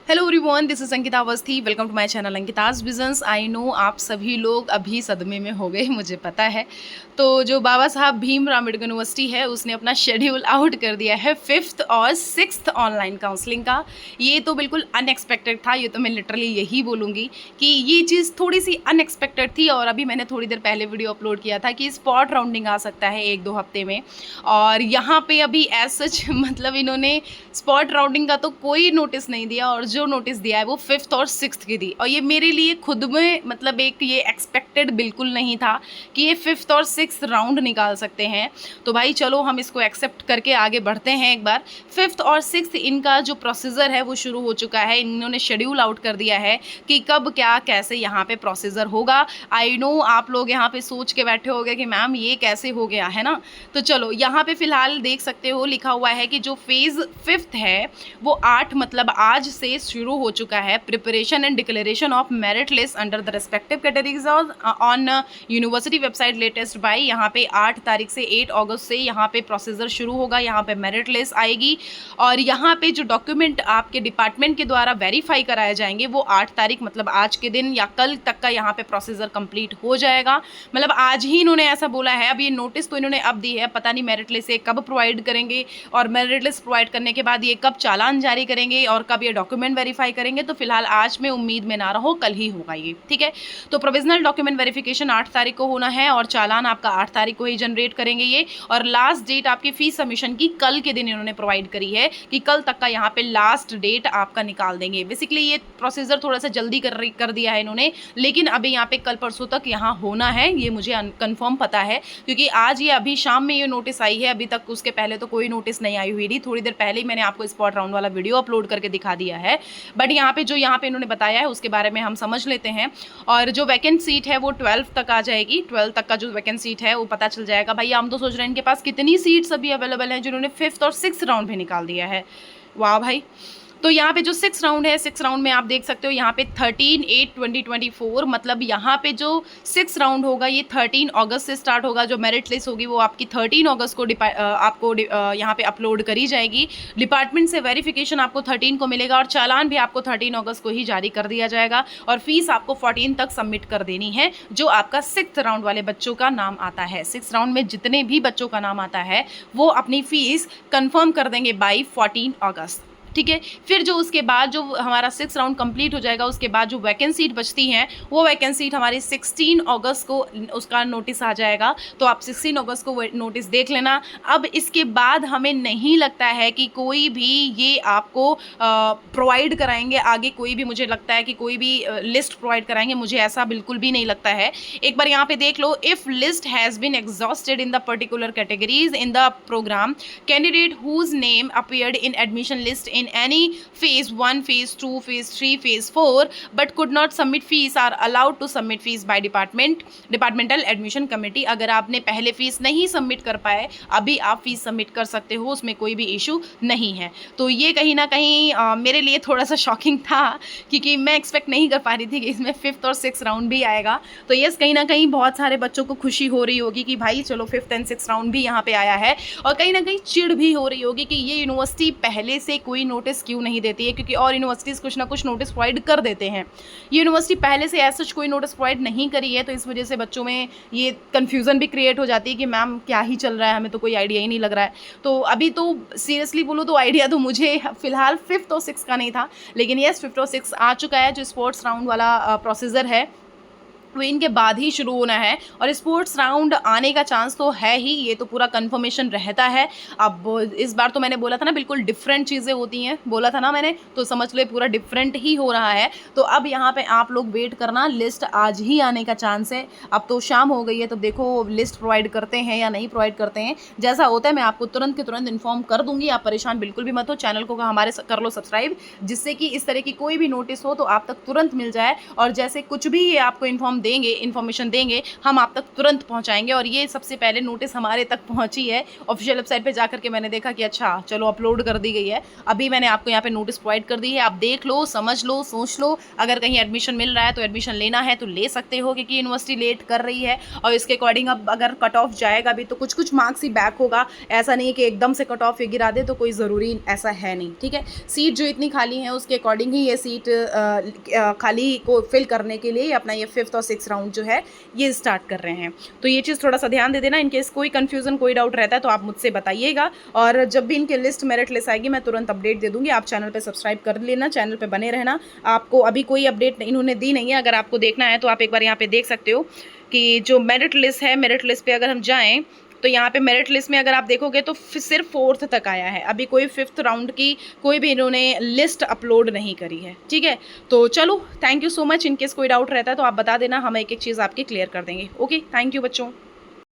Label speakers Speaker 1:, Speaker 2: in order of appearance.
Speaker 1: Hello everyone, this is Ankita Awasthi. Welcome to my channel Ankita's business. I know आप सभी लोग अभी सदमे में हो गए, मुझे पता है। तो जो बाबा साहब भीमराव अम्बेडकर यूनिवर्सिटी है उसने अपना शेड्यूल आउट कर दिया है 5th और 6th ऑनलाइन काउंसलिंग का। ये तो बिल्कुल अनएक्सपेक्टेड था। ये तो मैं लिटरली यही बोलूँगी कि ये चीज़ थोड़ी सी अनएक्सपेक्टेड थी। और अभी मैंने थोड़ी देर पहले वीडियो अपलोड किया था कि स्पॉट राउंडिंग आ सकता है 1-2 हफ्ते में। और यहाँ पे अभी एज सच मतलब इन्होंने स्पॉट राउंडिंग का तो कोई नोटिस नहीं दिया, और जो नोटिस दिया है वो 5th और 6th की दी। और ये मेरे लिए खुद में मतलब एक ये एक्सपेक्टेड बिल्कुल नहीं था कि ये 5th और 6th राउंड निकाल सकते हैं। तो भाई चलो हम इसको एक्सेप्ट करके आगे बढ़ते हैं एक बार। 5th और 6th इनका जो प्रोसीजर है वो शुरू हो चुका है। इन्होंने शेड्यूल आउट कर दिया है कि कब क्या कैसे यहाँ पे प्रोसीजर होगा। आई नो आप लोग यहाँ पे सोच के बैठे होंगे कि मैम ये कैसे हो गया है ना। तो चलो यहाँ पे फिलहाल देख सकते हो लिखा हुआ है कि जो फेज़ 5th है वो 8 मतलब आज से शुरू हो चुका है। Preparation and declaration of merit list under the respective categories on university website latest by. यहाँ पे 8 तारीख से 8 अगस्त से यहाँ पे प्रोसीजर शुरू होगा। यहाँ पे मेरिट लिस्ट आएगी और यहाँ पे जो डॉक्यूमेंट आपके डिपार्टमेंट के द्वारा वेरीफाई कराए जाएंगे वो 8 तारीख मतलब आज के दिन या कल तक का यहाँ पे प्रोसीजर कंप्लीट हो जाएगा। मतलब आज ही इन्होंने ऐसा बोला है। अब ये नोटिस तो इन्होंने अब दी है, पता नहीं मेरिट लिस्ट ये कब प्रोवाइड करेंगे और मेरिट लिस्ट प्रोवाइड करने के बाद ये कब चालान जारी करेंगे और कब ये डॉक्यूमेंट वेरीफाई करेंगे। तो फिलहाल आज में उम्मीद में ना रहो, कल ही होगा ये, ठीक है। तो प्रोविजनल डॉक्यूमेंट वेरिफिकेशन 8 तारीख को होना है और चालान आपका 8 तारीख को ही जनरेट करेंगे ये। और लास्ट डेट आपकी फीस सबमिशन की कल के दिन इन्होंने प्रोवाइड करी है कि कल तक का यहाँ पे लास्ट डेट आपका निकाल देंगे। बेसिकली ये प्रोसीजर थोड़ा सा जल्दी कर दिया है इन्होंने, लेकिन अभी यहाँ पे कल परसों तक यहाँ होना है, ये मुझे कन्फर्म पता है क्योंकि आज ये अभी शाम में ये नोटिस आई है। अभी तक उसके पहले तो कोई नोटिस नहीं आई हुई थी। थोड़ी देर पहले ही मैंने आपको स्पॉट राउंड वाला वीडियो अपलोड करके दिखा दिया है। बट यहाँ पे जो यहाँ पे इन्होंने बताया है उसके बारे में हम समझ लेते हैं। और जो वैकेंट सीट है वो 12 तक आ जाएगी। 12 तक का जो वैकेंट सीट है वो पता चल जाएगा। भाई हम तो सोच रहे हैं इनके पास कितनी सीट्स अभी अवेलेबल हैं जिन्होंने 5th और 6th राउंड भी निकाल दिया है। वाह भाई। तो यहाँ पे जो 6 राउंड है, 6 राउंड में आप देख सकते हो यहाँ पे 13/8/2024 मतलब यहाँ पे जो 6 राउंड होगा ये 13 अगस्त से स्टार्ट होगा। जो मेरिट लिस्ट होगी वो आपकी 13 अगस्त को आपको यहाँ पे अपलोड करी जाएगी। डिपार्टमेंट से वेरिफिकेशन आपको 13 को मिलेगा और चालान भी आपको 13 अगस्त को ही जारी कर दिया जाएगा। और फीस आपको 14 तक सबमिट कर देनी है जो आपका 6th राउंड वाले बच्चों का नाम आता है। 6 राउंड में जितने भी बच्चों का नाम आता है वो अपनी फीस कंफर्म कर देंगे बाई 14 अगस्त, ठीक है। फिर जो उसके बाद जो हमारा 6 राउंड कंप्लीट हो जाएगा उसके बाद जो वैकेंट सीट बचती हैं वो वैकेंट सीट हमारी 16 अगस्त को उसका नोटिस आ जाएगा। तो आप 16 अगस्त को नोटिस देख लेना। अब इसके बाद हमें नहीं लगता है कि कोई भी ये आपको प्रोवाइड कराएंगे आगे, कोई भी मुझे लगता है कि कोई भी लिस्ट प्रोवाइड कराएंगे, मुझे ऐसा बिल्कुल भी नहीं लगता है। एक बार यहाँ पे देख लो, if list has been exhausted in the particular categories in the programme, candidate whose name appeared in admission list in any phase 1, phase 2, phase 3, phase 4 but could not submit fees are allowed to submit fees by departmental admission committee। अगर आपने पहले fees नहीं submit कर पाए अभी आप fees submit कर सकते हो, उसमें कोई भी इशू नहीं है। तो ये कहीं ना कहीं मेरे लिए थोड़ा सा शॉकिंग था क्योंकि मैं एक्सपेक्ट नहीं कर पा रही थी कि इसमें 5th और 6th राउंड भी आएगा। तो यस, कहीं ना कहीं बहुत सारे बच्चों को खुशी हो रही होगी कि भाई चलो 5th एंड 6th राउंड भी यहाँ पे आया है। और कहीं ना कहीं चिढ़ भी हो रही होगी कि ये यूनिवर्सिटी पहले से कोई नोटिस क्यों नहीं देती है, क्योंकि और यूनिवर्सिटीज़ कुछ ना कुछ नोटिस प्रोवाइड कर देते हैं। ये यूनिवर्सिटी पहले से ऐसा कोई नोटिस प्रोवाइड नहीं करी है, तो इस वजह से बच्चों में ये कन्फ्यूज़न भी क्रिएट हो जाती है कि मैम क्या ही चल रहा है, हमें तो कोई आइडिया ही नहीं लग रहा है। तो अभी तो सीरियसली बोलो तो आइडिया तो मुझे फिलहाल 5th और 6th का नहीं था, लेकिन यस 5th और 6th आ चुका है। जो स्पोर्ट्स राउंड वाला प्रोसीजर है वो इनके बाद ही शुरू होना है और स्पोर्ट्स राउंड आने का चांस तो है ही, ये तो पूरा कंफर्मेशन रहता है। अब इस बार तो मैंने बोला था ना बिल्कुल डिफरेंट चीज़ें होती हैं, बोला था ना मैंने, तो समझ लो पूरा डिफरेंट ही हो रहा है। तो अब यहाँ पे आप लोग वेट करना, लिस्ट आज ही आने का चांस है। अब तो शाम हो गई है तो देखो लिस्ट प्रोवाइड करते हैं या नहीं प्रोवाइड करते हैं, जैसा होता है मैं आपको तुरंत के तुरंत इन्फॉर्म कर दूँगी। आप परेशान बिल्कुल भी मत हो, चैनल को हमारे कर लो सब्सक्राइब, जिससे कि इस तरह की कोई भी नोटिस हो तो आप तक तुरंत मिल जाए। और जैसे कुछ भी ये आपको इन्फॉर्म हम देंगे, इन्फॉर्मेशन देंगे, हम आप तक तुरंत पहुँचाएँगे। और ये सबसे पहले नोटिस हमारे तक पहुँची है। ऑफ़िशियल वेबसाइट पे जाकर के मैंने देखा कि अच्छा चलो अपलोड कर दी गई है। अभी मैंने आपको यहाँ पे नोटिस प्रोवाइड कर दी है, आप देख लो, समझ लो, सोच लो। अगर कहीं एडमिशन मिल रहा है तो एडमिशन लेना है तो ले सकते हो, क्योंकि यूनिवर्सिटी लेट कर रही है और इसके अकॉर्डिंग अब अगर कट ऑफ जाएगा भी तो कुछ मार्क्स ही बैक होगा। ऐसा नहीं है कि एकदम से कट ऑफ गिरा दे, तो कोई ज़रूरी ऐसा है नहीं, ठीक है। सीट जो इतनी खाली है उसके अकॉर्डिंग ही ये सीट खाली को फिल करने के लिए अपना ये 5th और 6th राउंड जो है ये स्टार्ट कर रहे हैं। तो ये चीज़ थोड़ा सा ध्यान दे देना। इनकेस कोई कन्फ्यूज़न, कोई डाउट रहता है तो आप मुझसे बताइएगा, और जब भी इनके लिस्ट, मेरिट लिस्ट आएगी मैं तुरंत अपडेट दे दूँगी। आप चैनल पे सब्सक्राइब कर लेना, चैनल पे बने रहना। आपको अभी कोई अपडेट इन्होंने दी नहीं है, अगर आपको देखना है तो आप एक बार यहाँ पे देख सकते हो कि जो मेरिट लिस्ट है, मेरिट लिस्ट पे अगर हम जाएँ तो यहाँ पे मेरिट लिस्ट में अगर आप देखोगे तो सिर्फ 4th तक आया है, अभी कोई 5th राउंड की कोई भी इन्होंने लिस्ट अपलोड नहीं करी है, ठीक है। तो चलो, thank you so much. In case कोई डाउट रहता है तो आप बता देना, हम एक एक चीज़ आपकी क्लियर कर देंगे। ओके, थैंक यू बच्चों।